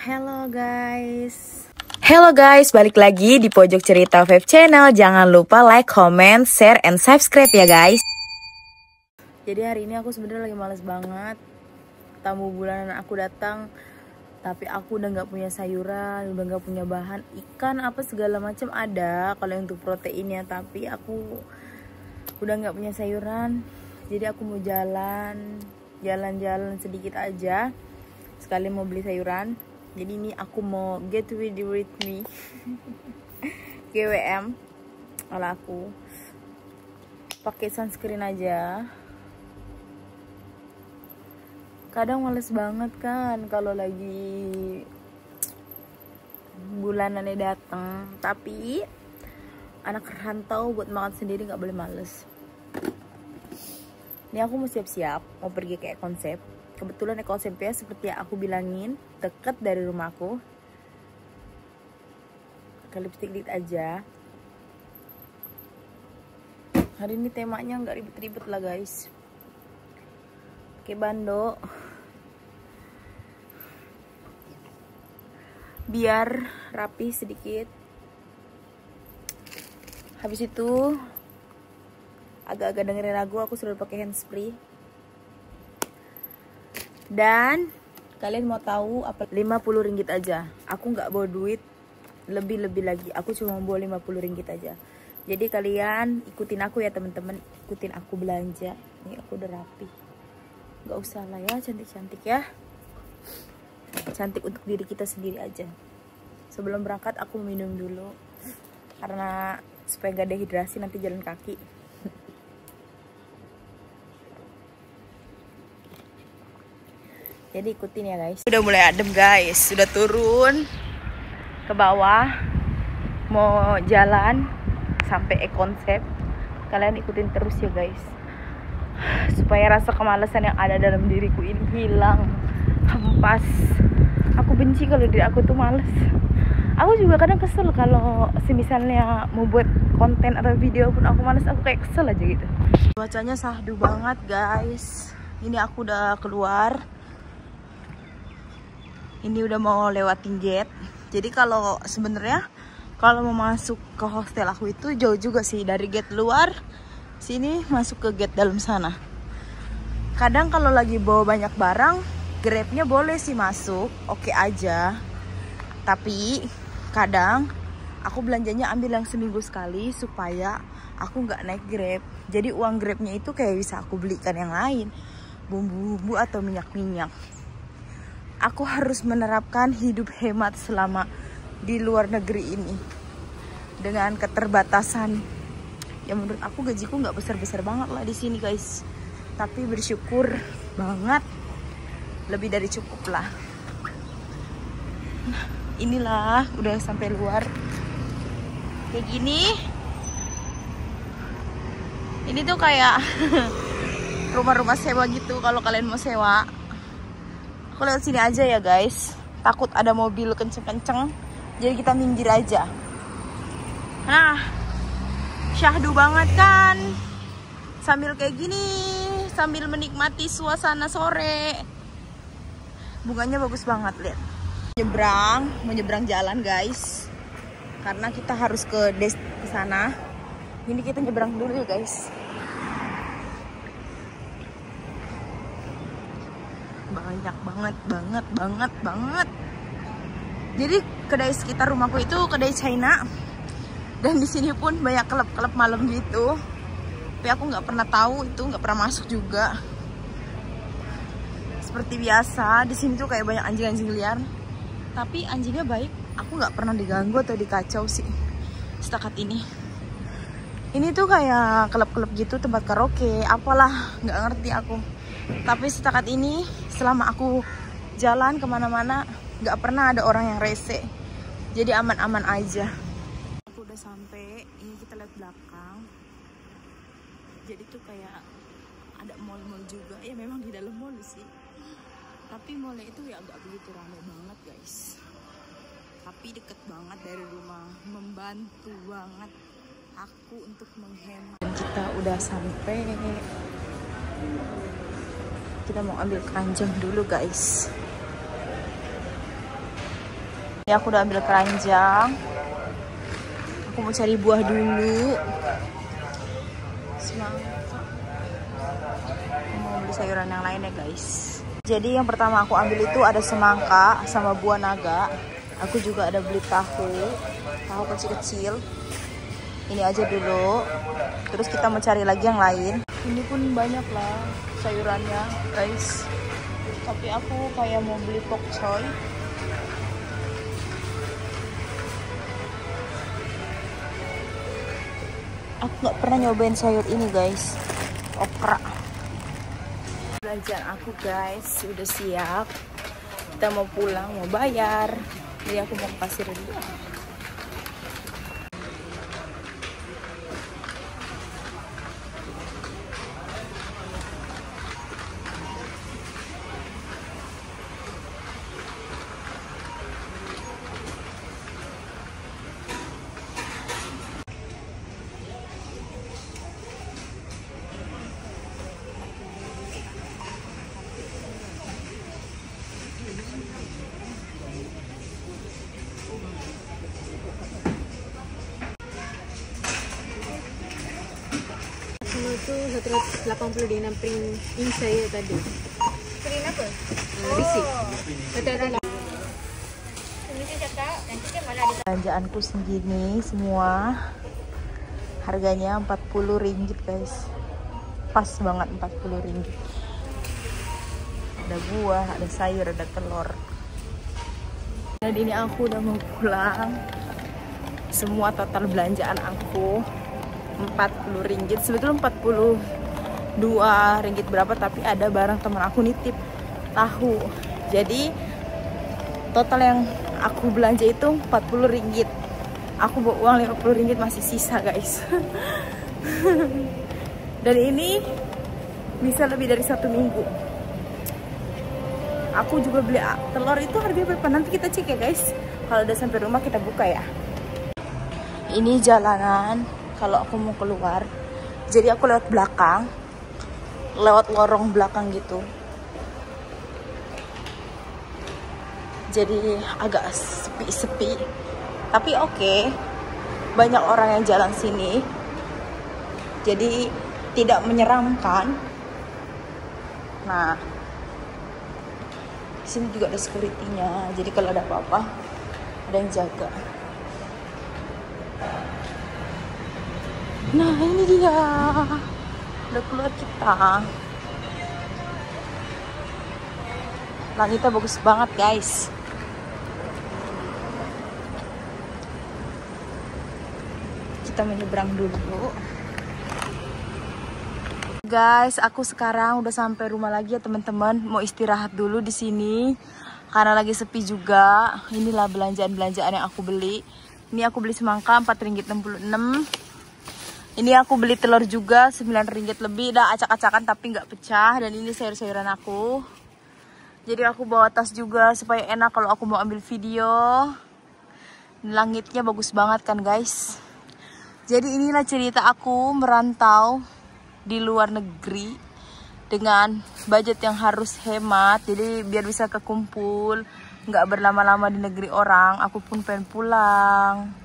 Hello guys, balik lagi di Pojok Cerita Vape Channel. Jangan lupa like, comment, share, and subscribe ya guys. Jadi hari ini aku sebenarnya lagi males banget. Tamu bulanan aku datang, tapi aku udah nggak punya sayuran, udah nggak punya bahan. Ikan apa segala macam ada kalau untuk proteinnya, tapi aku udah nggak punya sayuran. Jadi aku mau jalan-jalan sedikit aja, sekali mau beli sayuran. Jadi ini aku mau get ready with me. GWM. Kalau aku pakai sunscreen aja. Kadang males banget kan kalau lagi bulanannya datang. Tapi anak rantau buat makan sendiri nggak boleh males. Ini aku mau siap-siap mau pergi ke konsep. Kebetulan ekosempnya seperti yang aku bilangin, deket dari rumahku. Pakai lipstick dikit aja. Hari ini temanya nggak ribet-ribet lah guys. Pakai bando. Biar rapi sedikit. Habis itu agak-agak dengerin lagu, aku selalu pakai handspray. Dan kalian mau tahu apa? 50 ringgit aja. Aku nggak bawa duit lebih-lebih lagi. Aku cuma bawa 50 ringgit aja. Jadi kalian ikutin aku ya teman-teman. Ikutin aku belanja. Ini aku udah rapi. Nggak usah lah ya cantik-cantik ya. Cantik untuk diri kita sendiri aja. Sebelum berangkat aku minum dulu. Karena supaya nggak dehidrasi nanti jalan kaki. Jadi ikutin ya guys. Udah mulai adem guys. Sudah turun ke bawah. Mau jalan sampai konsep. Kalian ikutin terus ya guys. Supaya rasa kemalasan yang ada dalam diriku ini hilang. Hempas. Aku benci kalau diri aku tuh males. Aku juga kadang kesel kalau misalnya mau buat konten atau video pun aku males. Aku kayak kesel aja gitu. Cuacanya sahdu banget guys. Ini aku udah keluar. Ini udah mau lewatin gate. Jadi kalau sebenarnya kalau mau masuk ke hostel aku itu jauh juga sih, dari gate luar sini masuk ke gate dalam sana. Kadang kalau lagi bawa banyak barang, Grabnya boleh sih masuk, oke aja. Tapi kadang aku belanjanya ambil yang seminggu sekali supaya aku nggak naik Grab. Jadi uang Grabnya itu kayak bisa aku belikan yang lain, bumbu-bumbu atau minyak-minyak. Aku harus menerapkan hidup hemat selama di luar negeri ini. Dengan keterbatasan. Ya menurut aku gajiku nggak besar-besar banget lah di sini guys. Tapi bersyukur banget. Lebih dari cukup lah. Nah, inilah udah sampai luar. Kayak gini. Ini tuh kayak rumah-rumah sewa gitu kalau kalian mau sewa. Aku lewat sini aja ya guys. Takut ada mobil kenceng-kenceng. Jadi kita minggir aja. Nah, syahdu banget kan. Sambil kayak gini, sambil menikmati suasana sore. Bunganya bagus banget, lihat. Menyeberang jalan guys. Karena kita harus ke sana. Ini kita nyebrang dulu ya guys. Banyak banget. Jadi kedai sekitar rumahku itu kedai China. Dan di sini pun banyak klub-klub malam gitu. Tapi aku nggak pernah tahu itu, nggak pernah masuk juga. Seperti biasa di sini tuh kayak banyak anjing-anjing liar. Tapi anjingnya baik. Aku nggak pernah diganggu atau dikacau sih setakat ini. Ini tuh kayak klub-klub gitu, tempat karaoke, apalah, nggak ngerti aku. Tapi setakat ini selama aku jalan kemana-mana nggak pernah ada orang yang rese. Jadi aman-aman aja. Aku udah sampai. Ini kita lihat belakang. Jadi tuh kayak ada mall-mall juga. Ya memang di dalam mall sih. Tapi mallnya itu ya nggak begitu ramai banget guys. Tapi deket banget dari rumah. Membantu banget aku untuk menghemat. Dan kita udah sampai. Kita mau ambil keranjang dulu guys. Ya aku udah ambil keranjang. Aku mau cari buah dulu. Semangka. Aku mau beli sayuran yang lain ya guys. Jadi yang pertama aku ambil itu ada semangka sama buah naga. Aku juga ada beli tahu kecil-kecil. Ini aja dulu. Terus kita mau cari lagi yang lain. Ini pun banyak lah sayurannya guys. Tapi aku kayak mau beli pokcoy. Aku nggak pernah nyobain sayur ini guys. Okra. Belanjaan aku guys udah siap. Kita mau pulang, mau bayar. Jadi aku mau ke pasir dulu. Itu 180 dengan print in saya tadi. Print apa? Receipt. Belanjaanku segini semua. Harganya 40 ringgit guys. Pas banget 40 ringgit. Ada buah, ada sayur, ada telur. Dan ini aku udah mau pulang. Semua total belanjaan aku 40 ringgit. Sebetulnya 42 ringgit berapa, tapi ada barang teman aku nitip tahu. Jadi total yang aku belanja itu 40 ringgit. Aku bawa uang 50 ringgit masih sisa guys. Dan ini bisa lebih dari 1 minggu. Aku juga beli telur itu harganya berapa, nanti kita cek ya guys. Kalau udah sampai rumah kita buka ya. Ini jalanan kalau aku mau keluar. Jadi aku lewat belakang, lewat lorong belakang gitu. Jadi agak sepi-sepi. Tapi oke, banyak orang yang jalan sini. Jadi tidak menyeramkan. Nah, di sini juga ada security-nya. Jadi kalau ada apa-apa, ada yang jaga. Nah, ini dia. Udah keluar kita. Langitnya bagus banget, guys. Kita menyeberang dulu. Guys, aku sekarang udah sampai rumah lagi ya, teman-teman. Mau istirahat dulu di sini karena lagi sepi juga. Inilah belanjaan-belanjaan yang aku beli. Ini aku beli semangka 4,66 ringgit. Ini aku beli telur juga 9 ringgit lebih. Dah acak-acakan tapi nggak pecah. Dan ini sayur-sayuran aku. Jadi aku bawa tas juga supaya enak kalau aku mau ambil video. Langitnya bagus banget kan guys. Jadi inilah cerita aku merantau di luar negeri dengan budget yang harus hemat. Jadi biar bisa kekumpul, nggak berlama-lama di negeri orang. Aku pun pengen pulang.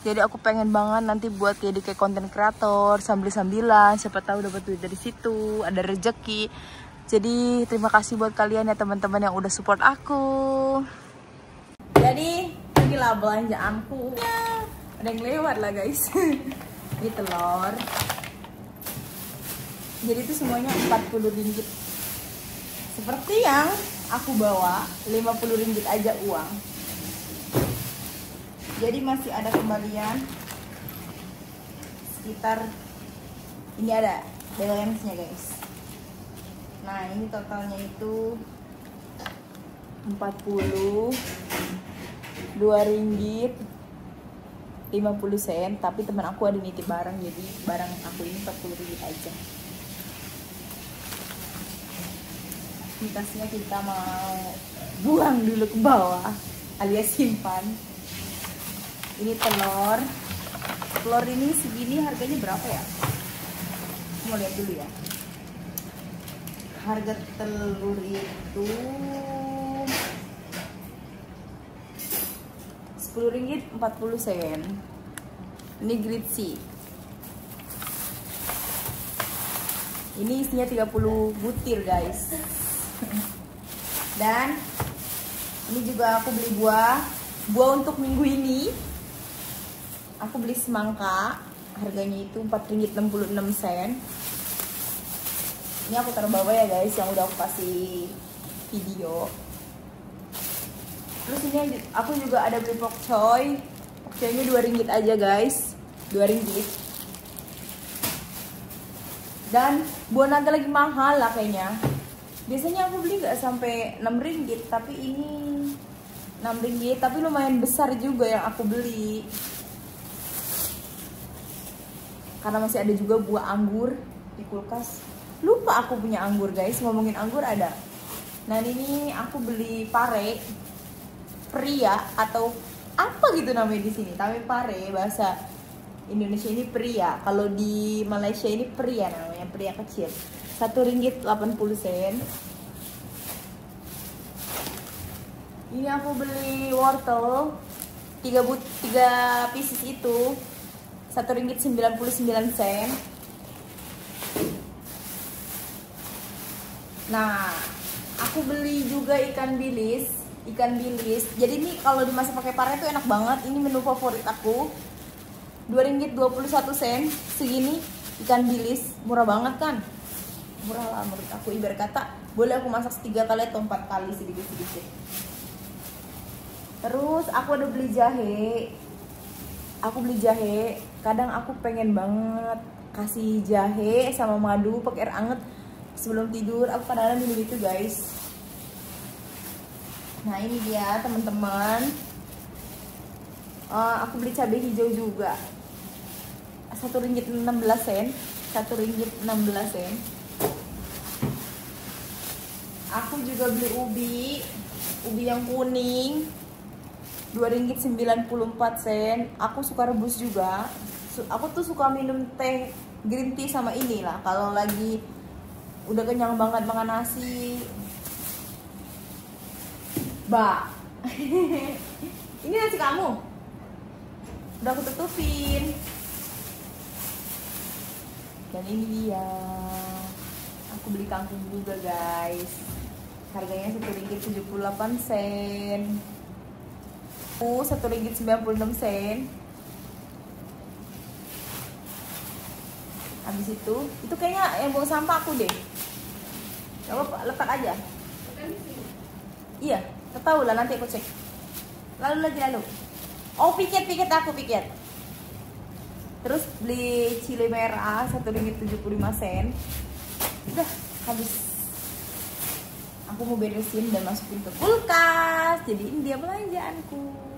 Jadi aku pengen banget nanti buat jadi kayak konten kreator sambil-sambilan. Siapa tahu dapat duit dari situ, ada rezeki. Jadi terima kasih buat kalian ya teman-teman yang udah support aku. Jadi inilah belanjaanku. Ada yang lewat lah guys. Ini telur. Jadi itu semuanya 40 ringgit. Seperti yang aku bawa, 50 ringgit aja uang. Jadi masih ada kembalian sekitar, ini ada balance-nya guys. Nah ini totalnya itu 42 ringgit 50 sen. Tapi teman aku ada nitip barang, jadi barang aku ini 40 ringgit aja. Ini tasnya kita mau buang dulu ke bawah alias simpan. Ini telur. Telur ini segini harganya berapa ya? Mau lihat dulu ya. Harga telur itu Rp10 40 sen. Ini grade C. Ini isinya 30 butir guys. Dan ini juga aku beli buah untuk minggu ini. Aku beli semangka, harganya itu Rp4,66. Ini aku taruh bawah ya guys, yang udah aku kasih video. Terus ini aku juga ada beli pokcoy. Pokcoynya Rp2 aja guys, Rp2. Dan buah naga lagi mahal lah kayaknya. Biasanya aku beli nggak sampai Rp6, tapi ini Rp6, tapi lumayan besar juga yang aku beli. Karena masih ada juga buah anggur di kulkas. Lupa aku punya anggur guys, ngomongin anggur ada. Nah ini aku beli pare, pria atau apa gitu namanya di sini. Tapi pare bahasa Indonesia ini pria. Kalau di Malaysia ini pria namanya, pria kecil. Rp1,80. Ini aku beli wortel 3 pieces itu Rp1,99. Nah, aku beli juga ikan bilis. Jadi ini kalau dimasak pakai pare itu enak banget. Ini menu favorit aku. Rp2,21 segini ikan bilis, murah banget kan? Murah lah menurut aku. Ibarat kata boleh aku masak 3 kali atau 4 kali sedikit-sedikit. Terus aku ada beli jahe. Kadang aku pengen banget kasih jahe sama madu pakai air anget sebelum tidur. Aku kadang-kadang minum itu guys. Nah ini dia teman-teman. Aku beli cabai hijau juga Rp1,16. Rp1,16. Aku juga beli ubi yang kuning Rp2,94. Aku suka rebus juga. Aku tuh suka minum teh green tea sama inilah kalau lagi udah kenyang banget makan nasi. Ini nasi kamu udah aku tutupin. Dan ini dia, aku beli kangkung juga guys, harganya Rp1,78. Rp1,96. Habis itu kayaknya yang buang sampah aku deh. Gak apa-apa, letak aja. Iya, tahu lah, nanti aku cek. Lalu. Oh, piket aku. Terus beli cile merah Rp1,75. Udah habis. Aku mau beresin dan masukin ke kulkas. Jadi ini dia belanjaanku.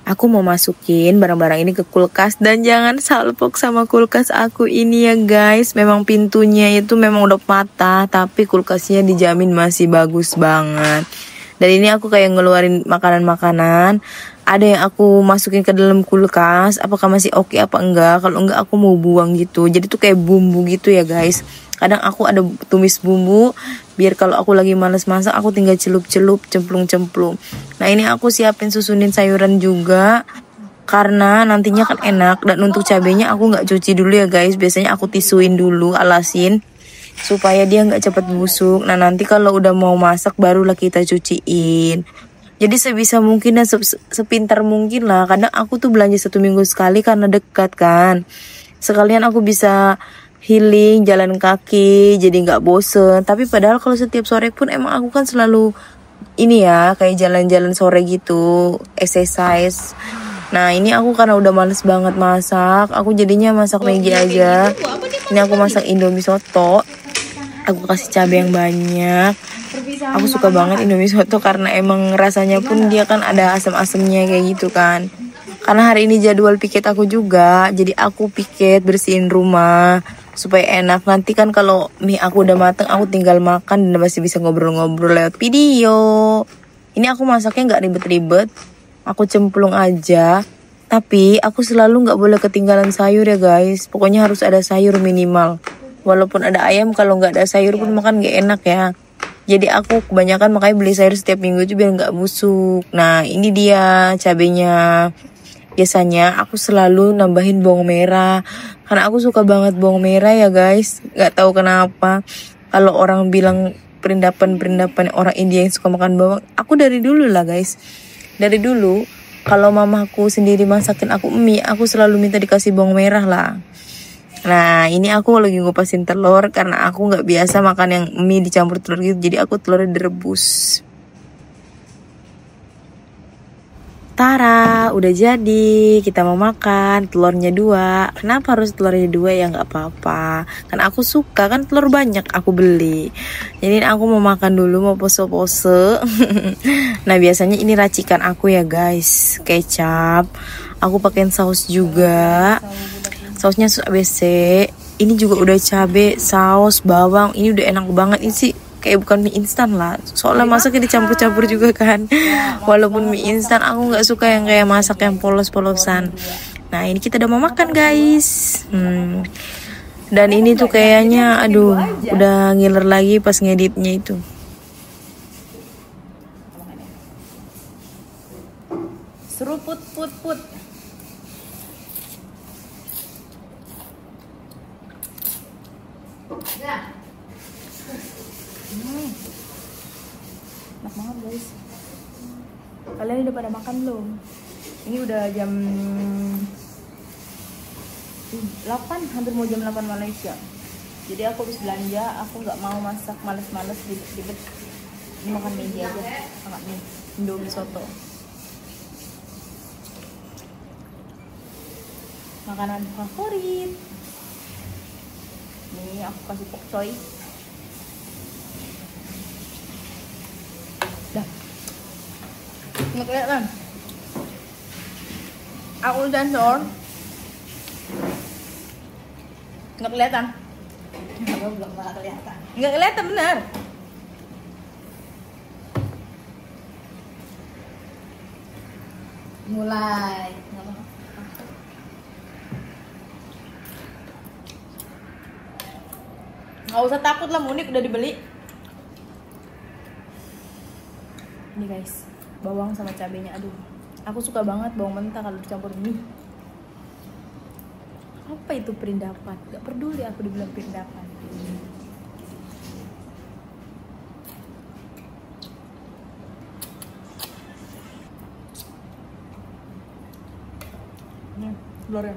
Aku mau masukin barang-barang ini ke kulkas. Dan jangan salpok sama kulkas aku ini ya guys. Memang pintunya itu memang udah patah, tapi kulkasnya dijamin masih bagus banget. Dan ini aku kayak ngeluarin makanan-makanan. Ada yang aku masukin ke dalam kulkas, apakah masih oke apa enggak. Kalau enggak aku mau buang gitu. Jadi tuh kayak bumbu gitu ya guys. Kadang aku ada tumis bumbu, biar kalau aku lagi males masak aku tinggal celup-celup, cemplung-cemplung. Nah ini aku siapin susunin sayuran juga, karena nantinya kan enak. Dan untuk cabenya aku nggak cuci dulu ya guys, biasanya aku tisuin dulu, alasin supaya dia nggak cepet busuk. Nah nanti kalau udah mau masak barulah kita cuciin. Jadi sebisa mungkin dan sepintar mungkin lah. Kadang aku tuh belanja 1 minggu sekali karena dekat kan. Sekalian aku bisa healing, jalan kaki, jadi nggak bosen. Tapi padahal kalau setiap sore pun emang aku kan selalu ini ya, kayak jalan-jalan sore gitu, exercise. Nah ini aku karena udah males banget masak, aku jadinya masak Maggi aja. Ini aku masak Indomie soto. Aku kasih cabai yang banyak. Aku suka banget Indomie soto karena emang rasanya pun dia kan ada asam-asamnya kayak gitu kan. Karena hari ini jadwal piket aku juga, jadi aku piket bersihin rumah supaya enak. Nanti kan kalau mie aku udah mateng, aku tinggal makan dan masih bisa ngobrol-ngobrol lewat video. Ini aku masaknya nggak ribet-ribet, aku cemplung aja. Tapi aku selalu nggak boleh ketinggalan sayur ya guys. Pokoknya harus ada sayur minimal. Walaupun ada ayam, kalau nggak ada sayur pun makan nggak enak ya. Jadi aku kebanyakan makanya beli sayur setiap minggu itu biar nggak busuk. Nah ini dia cabenya. Biasanya aku selalu nambahin bawang merah karena aku suka banget bawang merah ya guys. Nggak tahu kenapa. Kalau orang bilang perindapan orang India yang suka makan bawang, aku dari dulu lah guys. Dari dulu kalau mamaku sendiri masakin aku mie, aku selalu minta dikasih bawang merah lah. Nah ini aku lagi ngupasin telur karena aku nggak biasa makan yang mie dicampur telur gitu. Jadi aku telurnya direbus. Tara, udah jadi. Kita mau makan. Telurnya 2. Kenapa harus telurnya 2 ya? Nggak apa-apa. Karena aku suka kan telur banyak aku beli. Jadi aku mau makan dulu, mau pose-pose. Nah biasanya ini racikan aku ya guys. Kecap. Aku pakein saus juga. Sausnya saus ABC. Ini juga udah cabe, saus, bawang. Ini udah enak banget. Ini sih kayak bukan mie instan lah, soalnya masaknya dicampur-campur juga kan. Walaupun mie instan aku nggak suka yang kayak masak yang polos-polosan. Nah ini kita udah mau makan guys. Dan ini tuh kayaknya aduh udah ngiler lagi pas ngeditnya itu. Seruput put put. Enak banget guys. Kalian udah pada makan belum? Ini udah jam 8, hampir mau jam 8 Malaysia. Jadi aku habis belanja, aku nggak mau masak, males-males ribet-ribet. Ini makan mie aja, makan mie Indomie soto. Makanan favorit. Nih aku kasih pokcoy. Dah. Nggak kelihatan. Aku sensor. Nggak kelihatan. Nggak kelihatan. Nggak kelihatan benar. Mulai. Nggak usah takut lah, Munik udah dibeli. Ini guys, bawang sama cabenya, aduh. Aku suka banget bawang mentah kalau dicampur mie. Apa itu perindapan? Gak peduli aku dibilang perindapan. Telurnya.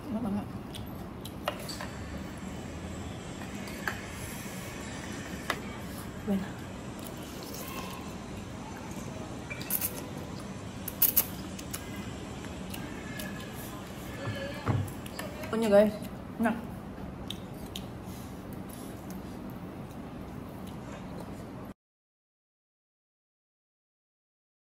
Enak banget. Benar. Punya guys, enak.